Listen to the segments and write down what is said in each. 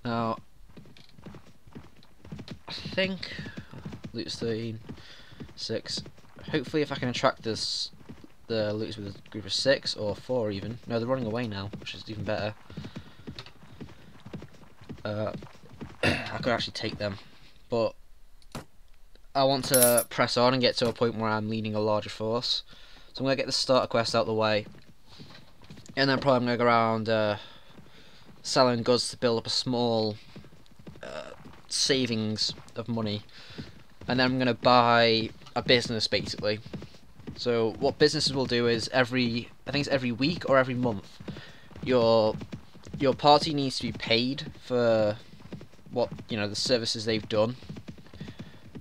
Now, I think loot's 13, 6. Hopefully, if I can attract the looters with a group of 6 or 4 even. No, they're running away now, which is even better. I could actually take them, but I want to press on and get to a point where I'm leading a larger force. So I'm going to get the starter quest out of the way, and then probably I'm going to go around selling goods to build up a small savings of money, and then I'm going to buy a business basically. So what businesses will do is I think it's every week or every month, your party needs to be paid for what, the services they've done,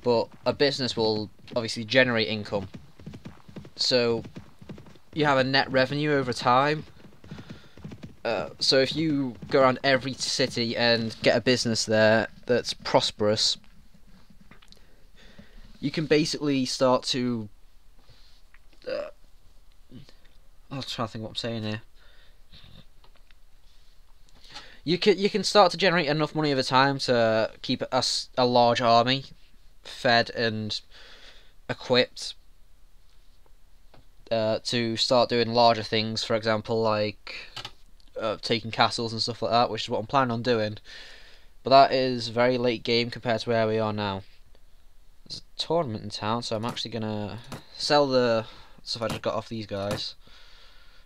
but a business will obviously generate income, so you have a net revenue over time. So if you go around every city and get a business there that's prosperous, you can basically start to I'll try to think what I'm saying here. You can start to generate enough money over time to keep a large army fed and equipped to start doing larger things. For example, like taking castles and stuff like that, which is what I'm planning on doing. But that is very late game compared to where we are now. There's a tournament in town, so I'm actually gonna sell the stuff I just got off these guys.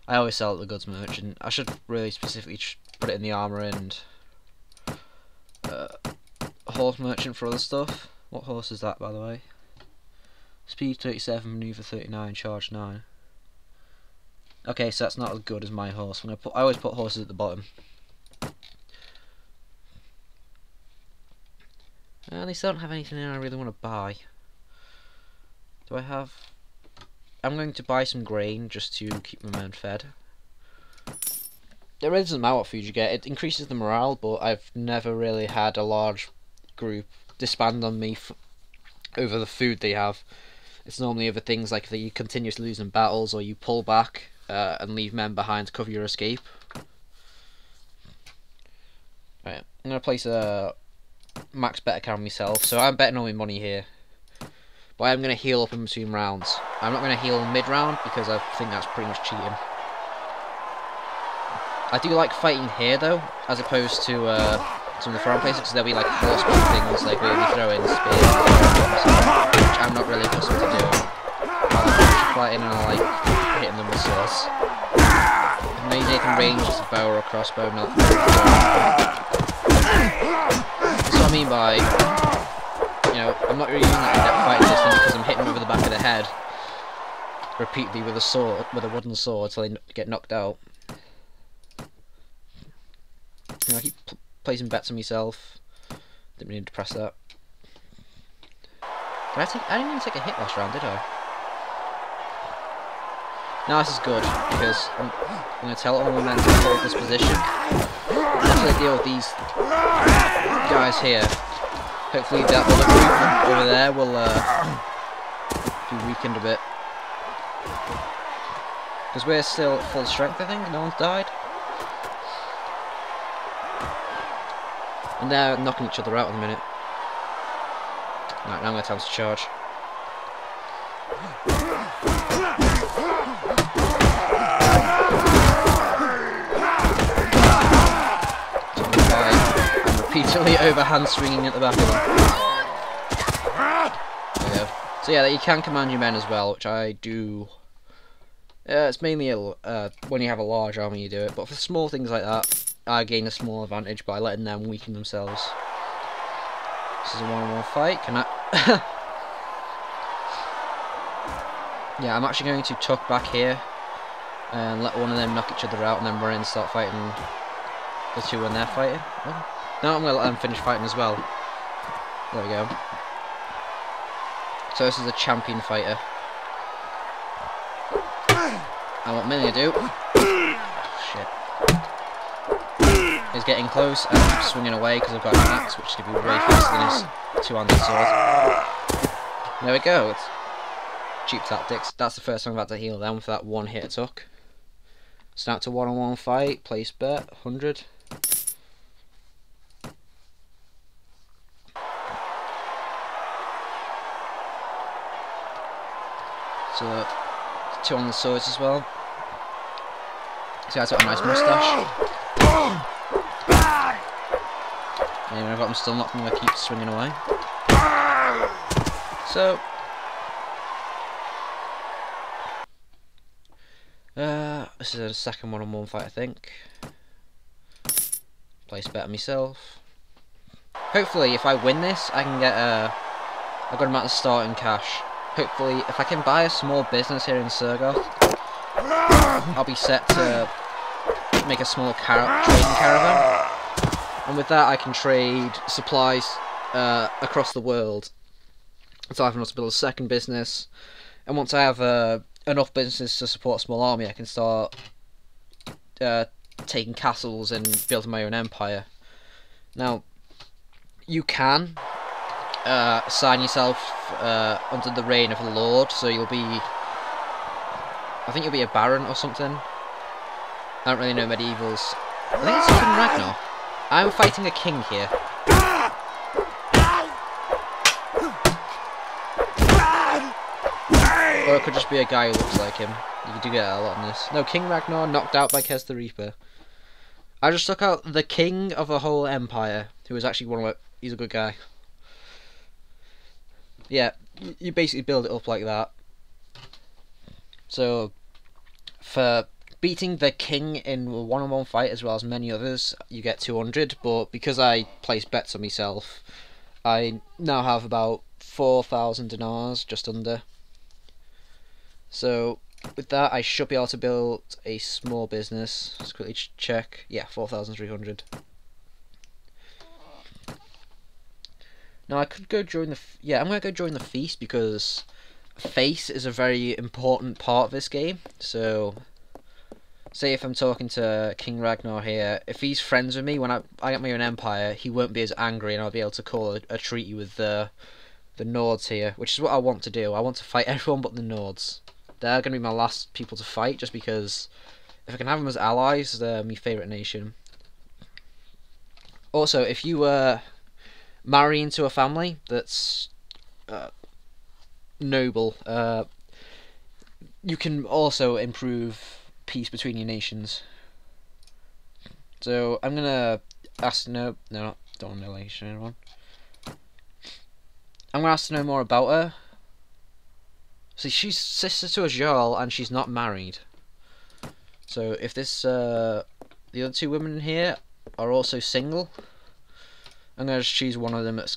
I always sell at the goods merchant. I should really specifically put it in the armour and horse merchant for other stuff. What horse is that, by the way? Speed 37, manoeuvre 39, charge 9. Okay, so that's not as good as my horse. I always put horses at the bottom. They still don't have anything I really want to buy. Do I have... I'm going to buy some grain just to keep my men fed. It really doesn't matter what food you get. It increases the morale, but I've never really had a large group disband on me over the food they have. It's normally over things like that you continuously lose in battles, or you pull back and leave men behind to cover your escape. Right, I'm going to place a max bet account on myself, so I'm betting all my money here. But I'm going to heal up in between rounds. I'm not going to heal mid-round because I think that's pretty much cheating. I do like fighting here though, as opposed to some of the foreign places, because there'll be like horseback things, like we'll be throwing spears, which I'm not really accustomed to doing. I like fighting and I like hitting them with swords. Maybe they can range just a bow or a crossbow, not. That's what I mean by, I'm not really using that in depth fighting system because I'm hitting them over the back of the head repeatedly with a wooden sword till they get knocked out. I keep placing bets on myself. Didn't need to press that. I didn't even take a hit last round, did I? Now this is good because I'm going to tell all my men to hold this position. After they deal with these guys here, hopefully that other group over there will be weakened a bit. Because we're still at full strength, I think. No one's died. And they're knocking each other out in a minute. Right, now I'm going to tell them to charge. I'm repeatedly overhand swinging at the back of them. There we go. So yeah, you can command your men as well, which I do. It's mainly when you have a large army you do it, but for small things like that, I gain a small advantage by letting them weaken themselves. This is a one-on-one fight. Can I? Yeah, I'm actually going to tuck back here and let one of them knock each other out, and then run in and start fighting the two when they're fighting. Oh. No, I'm going to let them finish fighting as well. There we go. So this is a champion fighter. And what Millie do? Shit. He's getting close and I'm swinging away because I've got an axe, which could be way faster than his two-handed sword. There we go. It's cheap tactics. That's the first time I've had to heal them for that one hit it took. So now to one-on-one fight. Place bet 100. So 2 on the swords as well. This guy's got a nice moustache. Anyway, I've got him still not going to keep swinging away. So, this is a second one-on-one fight, I think. Place better myself. Hopefully, if I win this, I can get a good amount of starting cash. Hopefully, if I can buy a small business here in Sergoth, I'll be set to make a small trading caravan. And with that, I can trade supplies across the world. So I have enough to build a second business. And once I have enough business to support a small army, I can start taking castles and building my own empire. Now, you can assign yourself under the reign of a lord, so you'll be... I think you'll be a baron or something. I don't really know medievals. I think it's King Ragnar. I'm fighting a king here. Or it could just be a guy who looks like him. You do get a lot on this. No, King Ragnar knocked out by Kez the Reaper. I just took out the king of a whole empire, who was actually one of he's a good guy. Yeah, you basically build it up like that. So, for beating the king in a one-on-one fight as well as many others, you get 200, but because I place bets on myself, I now have about 4,000 dinars, just under. So, with that, I should be able to build a small business. Let's quickly check. Yeah, 4,300. Now, I could go join the... Yeah, I'm going to go join the feast because face is a very important part of this game. So, say if I'm talking to King Ragnar here, if he's friends with me when I get my own empire, he won't be as angry and I'll be able to call a treaty with the Nords here, which is what I want to do. I want to fight everyone but the Nords. They're going to be my last people to fight, just because if I can have them as allies, they're my favourite nation. Also, if you marry into a family that's noble, you can also improve peace between your nations. So I'm gonna ask don't want to know anyone. I'm gonna ask to know more about her. See, she's sister to a Jarl and she's not married. So if this the other 2 women here are also single, I'm gonna just choose one of them that's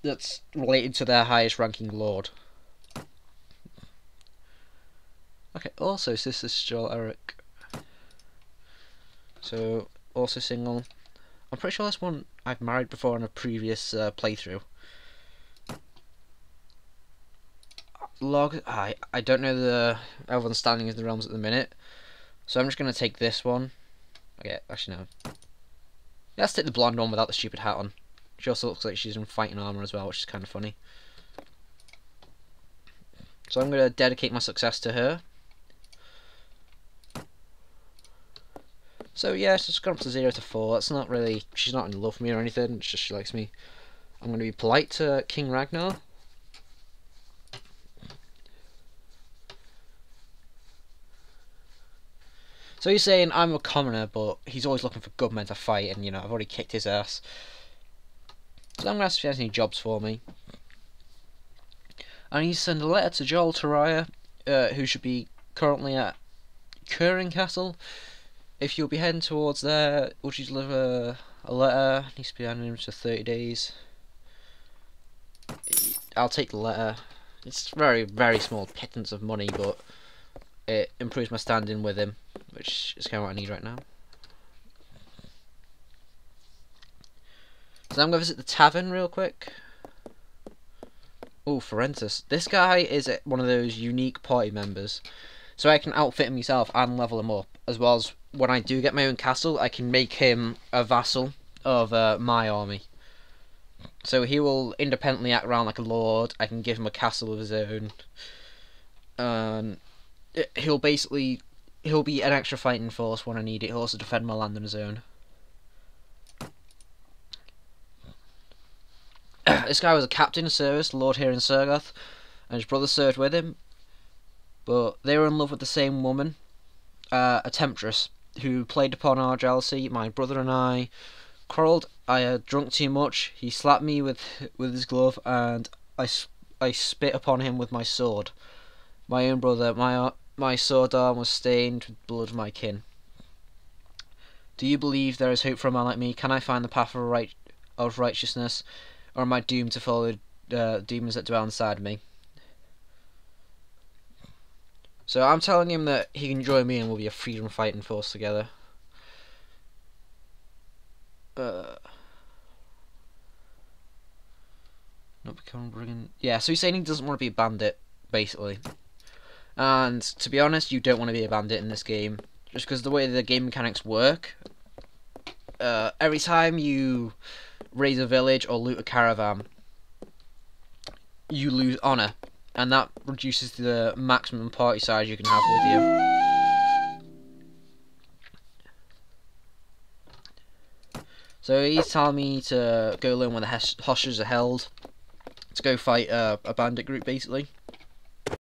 that's related to their highest ranking lord. Okay, also sister to Jarl Eric. So also single. I'm pretty sure that's one I've married before in a previous playthrough. I don't know the everyone's standing in the realms at the minute, so I'm just going to take this one. Okay, actually no. Yeah, let's take the blonde one without the stupid hat on. She also looks like she's in fighting armour as well, which is kind of funny. So I'm going to dedicate my success to her. So yeah, it's just gone up to 0 to 4. It's not really, she's not in love with me or anything, it's just she likes me. I'm going to be polite to King Ragnar. So he's saying I'm a commoner, but he's always looking for good men to fight, and you know, I've already kicked his ass. So I'm going to ask if he has any jobs for me. I need to send a letter to Joel Tariah, who should be currently at Curring Castle. If you'll be heading towards there, would you deliver a letter? It needs to be anonymous for 30 days. I'll take the letter. It's very, very small pittance of money, but it improves my standing with him, which is kind of what I need right now. So I'm going to visit the tavern real quick. Oh, Forentus. This guy is one of those unique party members. So I can outfit him myself and level him up. As well as when I do get my own castle, I can make him a vassal of my army. So he will independently act around like a lord. I can give him a castle of his own. He'll be an extra fighting force when I need it. He'll also defend my land on his own. This guy was a captain of service, lord here in Sergoth, and his brother served with him. but they were in love with the same woman, a temptress, who played upon our jealousy. My brother and I quarrelled. I had drunk too much. He slapped me with his glove, and I spit upon him with my sword. My own brother, my sword arm was stained with blood of my kin. Do you believe there is hope for a man like me? Can I find the path of righteousness, or am I doomed to follow demons that dwell inside me? So I'm telling him that he can join me and we'll be a freedom fighting force together. Not become brigand. Yeah, so he's saying he doesn't want to be a bandit, basically. And to be honest, you don't want to be a bandit in this game, just because the way the game mechanics work. Every time you raise a village or loot a caravan, you lose honor, and that reduces the maximum party size you can have with you. So he's telling me to go learn where the hoshes are held, to go fight a bandit group, basically.